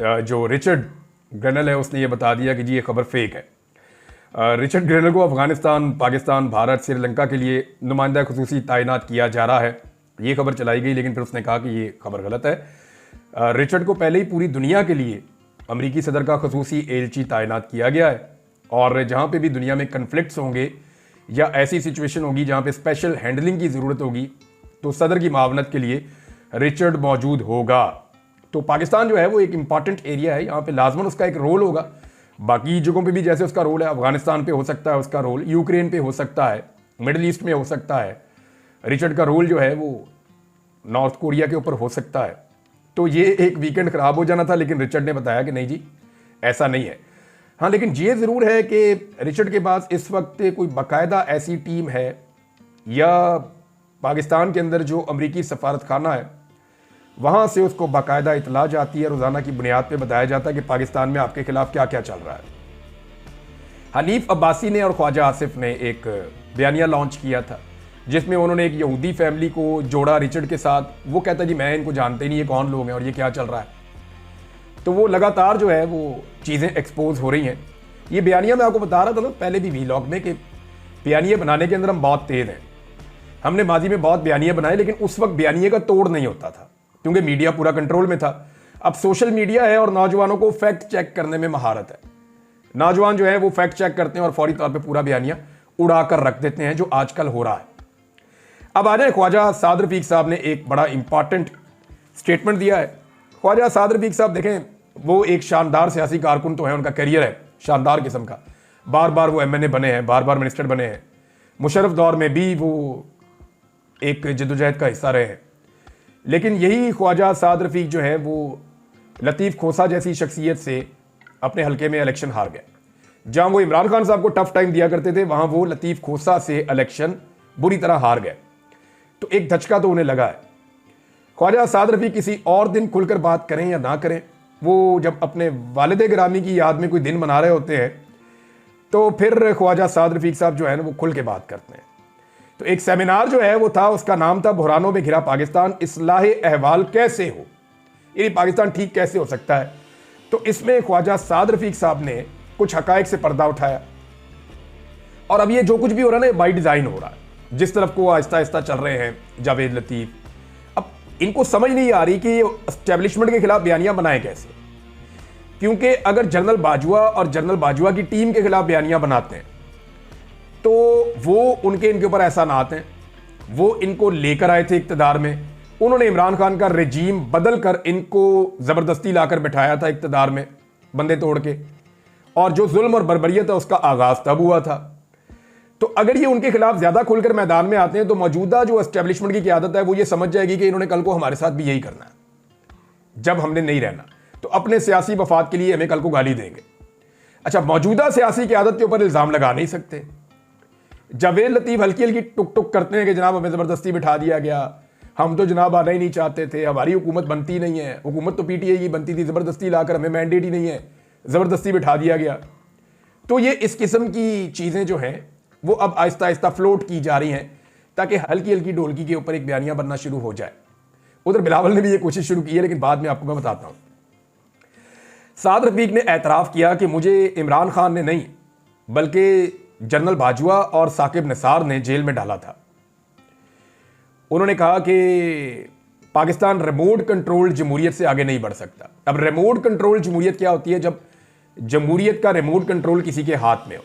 जो Richard granal है उसने ये बता दिया कि जी ये खबर फेक है। रिचर्ड ग्रेनल को अफगानिस्तान, पाकिस्तान, भारत, श्रीलंका के लिए नुमाइंदा खसूसी तैनात किया जा रहा है, ये खबर चलाई गई, लेकिन फिर उसने कहा कि ये खबर गलत है। रिचर्ड को पहले ही पूरी दुनिया के लिए अमरीकी सदर का खसूसी एलची तैनात किया गया है, और जहाँ पे भी दुनिया में कन्फ्लिक्ट्स होंगे या ऐसी सिचुएशन होगी जहाँ पे स्पेशल हैंडलिंग की ज़रूरत होगी तो सदर की मावनत के लिए रिचर्ड मौजूद होगा। तो पाकिस्तान जो है वो एक इंपॉर्टेंट एरिया है, यहाँ पे लाजमन उसका एक रोल होगा। बाकी जगहों पे भी जैसे उसका रोल है, अफगानिस्तान पे हो सकता है उसका रोल, यूक्रेन पे हो सकता है, मिडिल ईस्ट में हो सकता है, रिचर्ड का रोल जो है वो नॉर्थ कोरिया के ऊपर हो सकता है। तो ये एक वीकेंड खराब हो जाना था, लेकिन रिचर्ड ने बताया कि नहीं जी ऐसा नहीं है। हाँ, लेकिन ये ज़रूर है कि रिचर्ड के पास इस वक्त कोई बाकायदा ऐसी टीम है या पाकिस्तान के अंदर जो अमरीकी सफारत खाना है वहाँ से उसको बाकायदा इतला जाती है, रोज़ाना की बुनियाद पे बताया जाता है कि पाकिस्तान में आपके खिलाफ क्या क्या चल रहा है। हनीफ अब्बासी ने और ख्वाजा आसिफ ने एक बयानिया लॉन्च किया था जिसमें उन्होंने एक यहूदी फैमिली को जोड़ा रिचर्ड के साथ। वो कहता है जी मैं इनको जानते नहीं, ये कौन लोग हैं और ये क्या चल रहा है। तो वो लगातार जो है वो चीज़ें एक्सपोज हो रही हैं। ये बयानिया मैं आपको बता रहा था ना पहले भी वीलॉग में कि बयानिया बनाने के अंदर हम बहुत तेज़ हैं। हमने माजी में बहुत बयानिया बनाए, लेकिन उस वक्त बयानिया का तोड़ नहीं होता था क्योंकि मीडिया पूरा कंट्रोल में था। अब सोशल मीडिया है और नौजवानों को फैक्ट चेक करने में महारत है। नौजवान जो है वो फैक्ट चेक करते हैं और फौरी तौर पे पूरा बयानिया उड़ा कर रख देते हैं, जो आजकल हो रहा है। अब आ जाए, ख्वाजा साद रफीक साहब ने एक बड़ा इंपॉर्टेंट स्टेटमेंट दिया है। ख्वाजा साद रफीक साहब देखें, वो एक शानदार सियासी कारकुन तो है, उनका करियर है शानदार किस्म का। बार बार वो MNA बने हैं, बार बार मिनिस्टर बने हैं, मुशर्रफ दौर में भी वो एक जद्दोजहद का हिस्सा रहे हैं। लेकिन यही ख्वाजा साद रफीक जो है वो लतीफ़ खोसा जैसी शख्सियत से अपने हलके में इलेक्शन हार गए। जहाँ वो इमरान खान साहब को टफ टाइम दिया करते थे, वहाँ वो लतीफ़ खोसा से इलेक्शन बुरी तरह हार गए। तो एक धचका तो उन्हें लगा है। ख्वाजा साद रफीक किसी और दिन खुलकर बात करें या ना करें, वो जब अपने वालिद गिरामी की याद में कोई दिन मना रहे होते हैं तो फिर ख्वाजा साद रफीक साहब जो है ना वो खुल के बात करते हैं। तो एक सेमिनार जो है वो था, उसका नाम था बहरानों में घिरा पाकिस्तान, इस्लाहे अहवाल कैसे हो, यानी पाकिस्तान ठीक कैसे हो सकता है। तो इसमें ख्वाजा साद रफीक साहब ने कुछ हकायक से पर्दा उठाया। और अब ये जो कुछ भी हो रहा है ना बाई डिज़ाइन हो रहा है, जिस तरफ को आहिस्ता आहिस्ता चल रहे हैं जावेद लतीफ़। अब इनको समझ नहीं आ रही कि ये एस्टेब्लिशमेंट के खिलाफ बयानियां बनाए कैसे, क्योंकि अगर जनरल बाजवा और जनरल बाजवा की टीम के खिलाफ बयानियां बनाते हैं तो वो इनके ऊपर एहसानात हैं। वो इनको लेकर आए थे इक्तदार में, उन्होंने इमरान खान का रेजीम बदल कर इनको ज़बरदस्ती लाकर बिठाया था इक्तदार में बंदे तोड़ के, और जो जुल्म और बर्बरियत है उसका आगाज़ तब हुआ था। तो अगर ये उनके खिलाफ ज़्यादा खुलकर मैदान में आते हैं तो मौजूदा जो एस्टेब्लिशमेंट की क़यादत है वो ये समझ जाएगी कि इन्होंने कल को हमारे साथ भी यही करना है। जब हमने नहीं रहना तो अपने सियासी मफाद के लिए हमें कल को गाली देंगे। अच्छा, मौजूदा सियासी क़यादत के ऊपर इल्ज़ाम लगा नहीं सकते। जावेद लतीफ़ हल्की हल्की टुक टुक करते हैं कि जनाब हमें ज़बरदस्ती बिठा दिया गया, हम तो जनाब आना ही नहीं चाहते थे, हमारी हुकूमत बनती नहीं है, हुकूमत तो PTI की बनती थी, ज़बरदस्ती लाकर हमें मैंडेट ही नहीं है, ज़बरदस्ती बिठा दिया गया। तो ये इस किस्म की चीज़ें जो हैं वो अब आहिस्ता आहिस्ता फ्लोट की जा रही हैं ताकि हल्की हल्की ढोलकी के ऊपर एक बयानिया बनना शुरू हो जाए। उधर बिलावल ने भी ये कोशिश शुरू की है, लेकिन बाद में आपको मैं बताता हूँ। साद रफीक ने एतराफ़ किया कि मुझे इमरान खान ने नहीं बल्कि जनरल बाजवा और साकिब निसार ने जेल में डाला था। उन्होंने कहा कि पाकिस्तान रिमोट कंट्रोल जमहूरियत से आगे नहीं बढ़ सकता। अब रिमोट कंट्रोल जमहूरियत क्या होती है? जब जमहूरियत का रिमोट कंट्रोल किसी के हाथ में हो।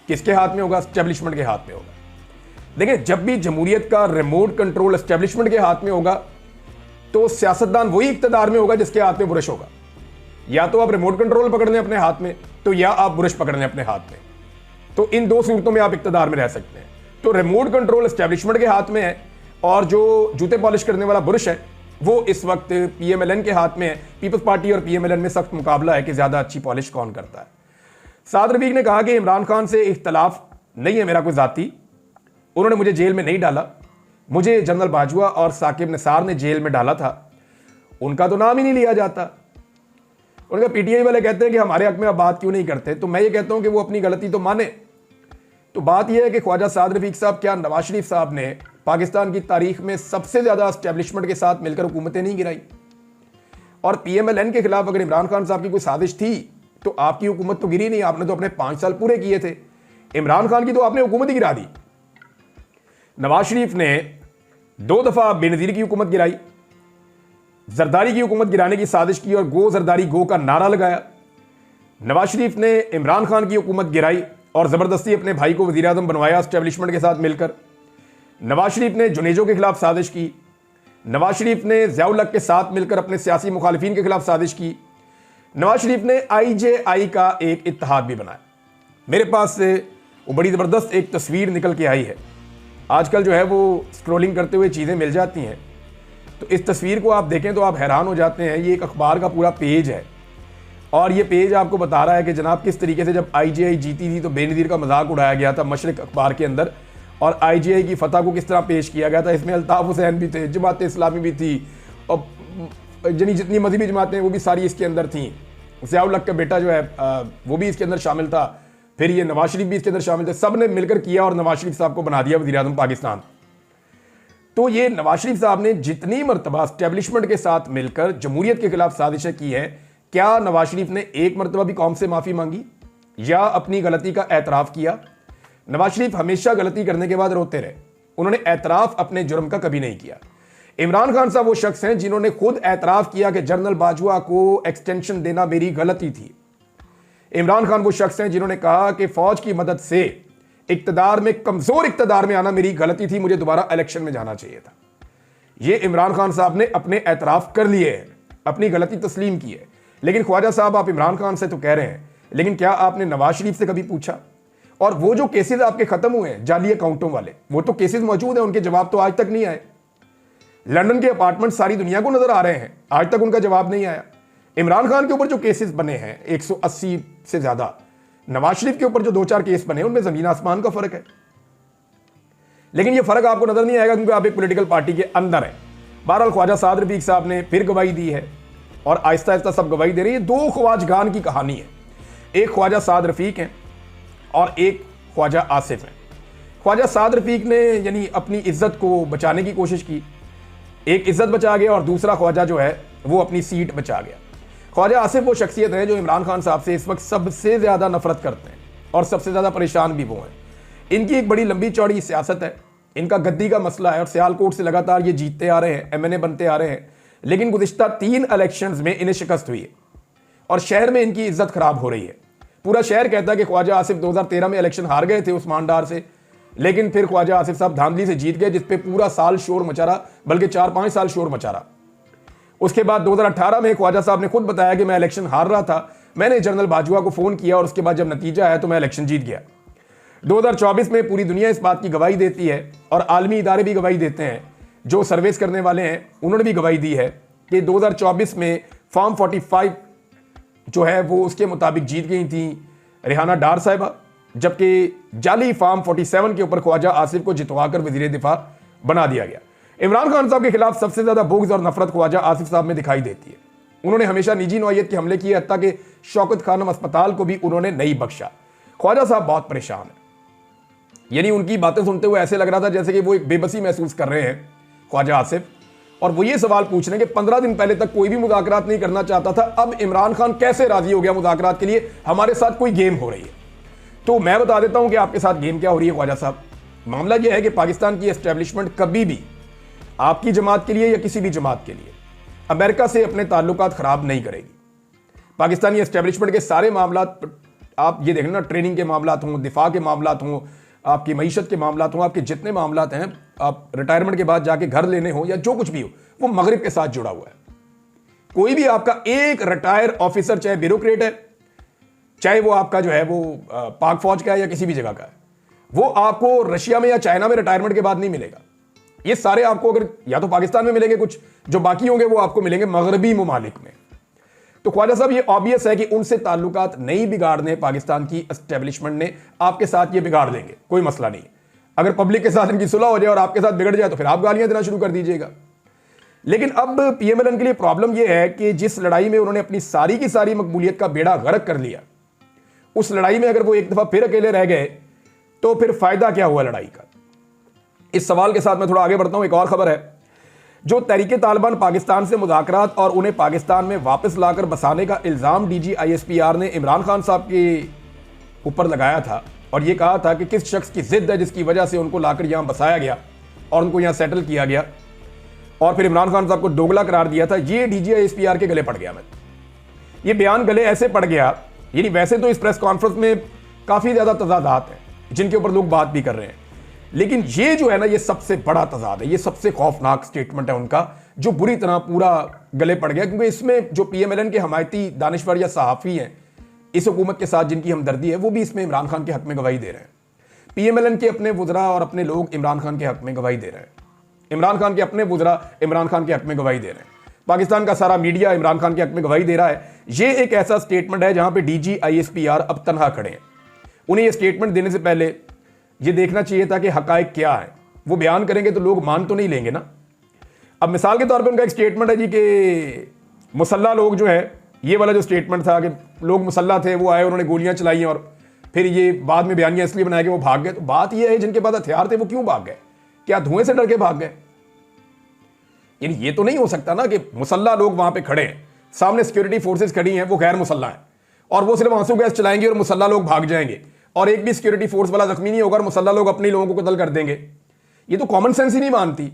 किसके हाथ में होगा? एस्टेब्लिशमेंट के हाथ में होगा। देखिए, जब भी जमहूरियत का रिमोट कंट्रोल एस्टेब्लिशमेंट के हाथ में होगा तो सियासतदान वही इक्तदार में होगा जिसके हाथ में बुरश होगा। या तो आप रिमोट कंट्रोल पकड़ लें अपने हाथ में, तो या आप बुरश पकड़ लें अपने हाथ में। तो इन दो सूरतों में आप इक्तदार में रह सकते हैं। तो रिमोट कंट्रोल एस्टेब्लिशमेंट के हाथ में है और जो जूते पॉलिश करने वाला बुरश है वो इस वक्त PMLN के हाथ में है। पीपल्स पार्टी और PMLN में सख्त मुकाबला है कि ज़्यादा अच्छी पॉलिश कौन करता है। साद रफीक ने कहा कि इमरान खान से इख्तलाफ नहीं है मेरा कोई ज़ाती, उन्होंने मुझे जेल में नहीं डाला, मुझे जनरल बाजवा और साकिब निसार ने जेल में डाला था, उनका तो नाम ही नहीं लिया जाता। उनका PTI वाले कहते हैं कि हमारे हक में आप बात क्यों नहीं करते, तो मैं ये कहता हूं कि वो अपनी गलती तो माने। तो बात यह है कि ख्वाजा साद रफीक साहब, क्या नवाज शरीफ साहब ने पाकिस्तान की तारीख में सबसे ज़्यादा एस्टेब्लिशमेंट के साथ मिलकर हुकूमतें नहीं गिराई? और पीएमएलएन के खिलाफ अगर इमरान खान साहब की कोई साजिश थी तो आपकी हुकूमत तो गिरी नहीं, आपने तो अपने 5 साल पूरे किए थे। इमरान खान की तो आपने हुकूमत ही गिरा दी। नवाज शरीफ ने 2 दफा बेनजीर की हुकूमत गिराई, जरदारी की हुकूमत गिराने की साजिश की और गो जरदारी गो का नारा लगाया। नवाज शरीफ ने इमरान खान की हुकूमत गिराई और जबरदस्ती अपने भाई को वजीर आजम बनवाया एस्टेब्लिशमेंट के साथ मिलकर। नवाज शरीफ ने जुनेजो के खिलाफ साजिश की। नवाज शरीफ ने ज़ियाउल हक के साथ मिलकर अपने सियासी मुखालिफिन के खिलाफ साजिश की। नवाज शरीफ ने IJI का एक इत्तेहाद भी बनाया। मेरे पास से वो बड़ी ज़बरदस्त एक तस्वीर निकल के आई है। आजकल जो है वो स्क्रॉलिंग करते हुए चीज़ें मिल जाती हैं, तो इस तस्वीर को आप देखें तो आप हैरान हो जाते हैं। ये एक अखबार का पूरा पेज है और ये पेज आपको बता रहा है कि जनाब किस तरीके से जब IJI जीती थी तो बेनज़ीर का मजाक उड़ाया गया था मशरिक अखबार के अंदर, और IJI की फतह को किस तरह पेश किया गया था। इसमें अल्ताफ़ हुसैन भी थे, जमात इस्लामी भी थी, और जितनी मजहबी जमातें वो भी सारी इसके अंदर थी। ज़ियाउल हक का बेटा जो है वो भी इसके अंदर शामिल था, फिर ये नवाज शरीफ भी इसके अंदर शामिल थे। सब ने मिलकर किया और नवाज शरीफ साहब को बना दिया वज़ीर आज़म पाकिस्तान। तो ये नवाज शरीफ साहब ने जितनी मरतबा एस्टेब्लिशमेंट के साथ मिलकर जमहूरियत के खिलाफ साजिशें की हैं, क्या नवाज शरीफ ने एक मरतबा भी कौम से माफ़ी मांगी या अपनी गलती का एतराफ़ किया? नवाज शरीफ हमेशा गलती करने के बाद रोते रहे, उन्होंने एतराफ़ अपने जुर्म का कभी नहीं किया। इमरान खान साहब वो शख्स हैं जिन्होंने खुद एतराफ़ किया कि जनरल बाजवा को एक्सटेंशन देना मेरी गलती थी। इमरान खान वो शख्स हैं जिन्होंने कहा कि फौज की मदद से इक्तदार में, कमज़ोर इक्तदार में आना मेरी गलती थी, मुझे दोबारा इलेक्शन में जाना चाहिए था। ये इमरान खान साहब ने अपने एतराफ़ कर लिए हैं, अपनी गलती तस्लीम की है। लेकिन ख्वाजा साहब, आप इमरान खान से तो कह रहे हैं, लेकिन क्या आपने नवाज शरीफ से कभी पूछा? और वो जो केसेस आपके खत्म हुए हैं जाली अकाउंटों वाले, वो तो केसेस मौजूद हैं, उनके जवाब तो आज तक नहीं आए। लंदन के अपार्टमेंट सारी दुनिया को नजर आ रहे हैं, आज तक उनका जवाब नहीं आया। इमरान खान के ऊपर जो केसेस बने हैं 180 से ज्यादा, नवाज शरीफ के ऊपर जो 2-4 केस बने उनमें जमीन आसमान का फर्क है। लेकिन ये फर्क आपको नजर नहीं आएगा क्योंकि आप एक पॉलिटिकल पार्टी के अंदर हैं। बहरहाल ख्वाजा साद रफीक साहब ने फिर गवाही दी है और आहिस्ता आहिस्ता सब गवाही दे रही है। 2 ख्वाजगान की कहानी है, एक ख्वाजा साद रफीक हैं और एक ख्वाजा आसिफ हैं। ख्वाजा साद रफीक ने यानी अपनी इज्जत को बचाने की कोशिश की, एक इज्जत बचा गया, और दूसरा ख्वाजा जो है वो अपनी सीट बचा गया। ख्वाजा आसिफ वो शख्सियत है जो इमरान खान साहब से इस वक्त सबसे ज़्यादा नफरत करते हैं और सबसे ज़्यादा परेशान भी वो हैं। इनकी एक बड़ी लंबी चौड़ी सियासत है, इनका गद्दी का मसला है और सियालकोट से लगातार ये जीतते आ रहे हैं, MNA बनते आ रहे हैं। लेकिन गुज़िश्ता 3 इलेक्शंस में इन्हें शिकस्त हुई है और शहर में इनकी इज्जत खराब हो रही है। पूरा शहर कहता है कि ख्वाजा आसिफ 2013 में इलेक्शन हार गए थे उस्मान डार से, लेकिन फिर ख्वाजा आसिफ साहब धांधली से जीत गए, जिसपे पूरा साल शोर मचा रहा, बल्कि 4-5 साल शोर मचा रहा। उसके बाद 2018 में ख्वाजा साहब ने खुद बताया कि मैं इलेक्शन हार रहा था, मैंने जनरल बाजवा को फोन किया और उसके बाद जब नतीजा आया तो मैं इलेक्शन जीत गया। 2024 में पूरी दुनिया इस बात की गवाही देती है और आलमी इदारे भी गवाही देते हैं, जो सर्वेस करने वाले हैं उन्होंने भी गवाही दी है कि 2024 में फॉर्म 45 जो है वो उसके मुताबिक जीत गई थी रेहाना डार साहिबा, जबकि जाली फॉर्म 47 के ऊपर ख्वाजा आसिफ को जितवाकर वजीर दिफा बना दिया गया। इमरान खान साहब के खिलाफ सबसे ज्यादा बुग़्ज़ और नफरत ख्वाजा आसिफ साहब में दिखाई देती है। उन्होंने हमेशा निजी नौइयत के हमले किए, हत्ता कि शौकत खानम अस्पताल को भी उन्होंने नहीं बख्शा। ख्वाजा साहब बहुत परेशान है, यानी उनकी बातें सुनते हुए ऐसे लग रहा था जैसे कि वो एक बेबसी महसूस कर रहे हैं ख्वाजा आसिफ, और वो ये सवाल पूछ रहे हैं कि 15 दिन पहले तक कोई भी मुज़ाकरात नहीं करना चाहता था, अब इमरान खान कैसे राजी हो गया मुज़ाकरात के लिए? हमारे साथ कोई गेम हो रही है। तो मैं बता देता हूं कि आपके साथ गेम क्या हो रही है ख्वाजा साहब। मामला यह है कि पाकिस्तान की एस्टेब्लिशमेंट कभी भी आपकी जमात के लिए या किसी भी जमात के लिए अमेरिका से अपने ताल्लुकात खराब नहीं करेगी। पाकिस्तानी एस्टेब्लिशमेंट के सारे मामला आप ये देखें ना, ट्रेनिंग के मामला हों, दिफा के मामला हों, आपकी मईशत के मामला हों, आपके जितने मामला हैं, आप रिटायरमेंट के बाद जाके घर लेने हो या जो कुछ भी हो, वो मगरिब के साथ जुड़ा हुआ है। कोई भी आपका एक रिटायर ऑफिसर, चाहे ब्यूरोक्रेट है, चाहे वो आपका जो है वो पाक फौज का है या किसी भी जगह का है, वो आपको रशिया में या चाइना में रिटायरमेंट के बाद नहीं मिलेगा। ये सारे आपको अगर या तो पाकिस्तान में मिलेंगे, कुछ जो बाकी होंगे वो आपको मिलेंगे मगरबी ममालिक में। तो ख्वाजा साहब, ये ऑब्वियस है कि उनसे ताल्लुकात नहीं बिगाड़ने पाकिस्तान की एस्टेब्लिशमेंट ने, आपके साथ ये बिगाड़ देंगे, कोई मसला नहीं। अगर पब्लिक के साथ इनकी सुलह हो जाए और आपके साथ बिगड़ जाए तो फिर आप गालियां देना शुरू कर दीजिएगा। लेकिन अब PMLN के लिए प्रॉब्लम यह है कि जिस लड़ाई में उन्होंने अपनी सारी की सारी मकबूलियत का बेड़ा गर्क कर लिया, उस लड़ाई में अगर वो एक दफा फिर अकेले रह गए तो फिर फायदा क्या हुआ लड़ाई का? इस सवाल के साथ मैं थोड़ा आगे बढ़ता हूं। एक और खबर है, जो तहरीके तालिबान पाकिस्तान से मुज़ाकरात और उन्हें पाकिस्तान में वापस लाकर बसाने का इल्ज़ाम DG ISPR ने इमरान खान साहब के ऊपर लगाया था और ये कहा था कि किस शख्स की जिद है जिसकी वजह से उनको लाकर यहाँ बसाया गया और उनको यहाँ सेटल किया गया, और फिर इमरान खान साहब को दोगला करार दिया था, ये DG ISPR के गले पड़ गया। मैं ये बयान गले ऐसे पड़ गया, यानी वैसे तो इस प्रेस कॉन्फ्रेंस में काफ़ी ज़्यादा तजादात हैं जिनके ऊपर लोग बात भी कर रहे हैं, लेकिन ये जो है ना, ये सबसे बड़ा तजाद है, ये सबसे खौफनाक स्टेटमेंट है उनका जो बुरी तरह पूरा गले पड़ गया, क्योंकि इसमें जो PMLN के हमायती दानिश्वर या सहाफ़ी हैं इस हुकूमत के साथ जिनकी हमदर्दी है, वो भी इसमें इमरान खान के हक में गवाही दे रहे हैं। PMLN के अपने वुज़रा और अपने लोग इमरान खान के हक में गवाही दे रहे हैं, इमरान खान के अपने वुज़रा इमरान खान के हक में गवाही दे रहे हैं, पाकिस्तान का सारा मीडिया इमरान खान के हक में गवाही दे रहा है। ये एक ऐसा स्टेटमेंट है जहां पे DG ISPR अब तनहा खड़े हैं। उन्हें ये स्टेटमेंट देने से पहले ये देखना चाहिए था कि हकायक क्या है। वो बयान करेंगे तो लोग मान तो नहीं लेंगे ना। अब मिसाल के तौर पे उनका एक स्टेटमेंट है जी कि मुसल्ला लोग जो है, ये वाला जो स्टेटमेंट था कि लोग मुसल्ला थे, वो आए, उन्होंने गोलियां चलाई और फिर ये बाद में बयानियां इसलिए बनाया कि वो भाग गए। तो बात ये है जिनके पास हथियार थे वो क्यों भाग गए? क्या धुएं से डर के भाग गए? यानी ये तो नहीं हो सकता ना कि मुसल्ला लोग वहां पे खड़े हैं, सामने सिक्योरिटी फोर्सेस खड़ी हैं, वो गैर मुसल्ला है और वो सिर्फ आंसू गैस चलाएंगे और मुसल्ला लोग भाग जाएंगे और एक भी सिक्योरिटी फोर्स वाला जख्मी नहीं होगा और मुसल्ला लोग अपने लोगों को कत्ल कर देंगे। ये तो कॉमन सेंस ही नहीं मानती।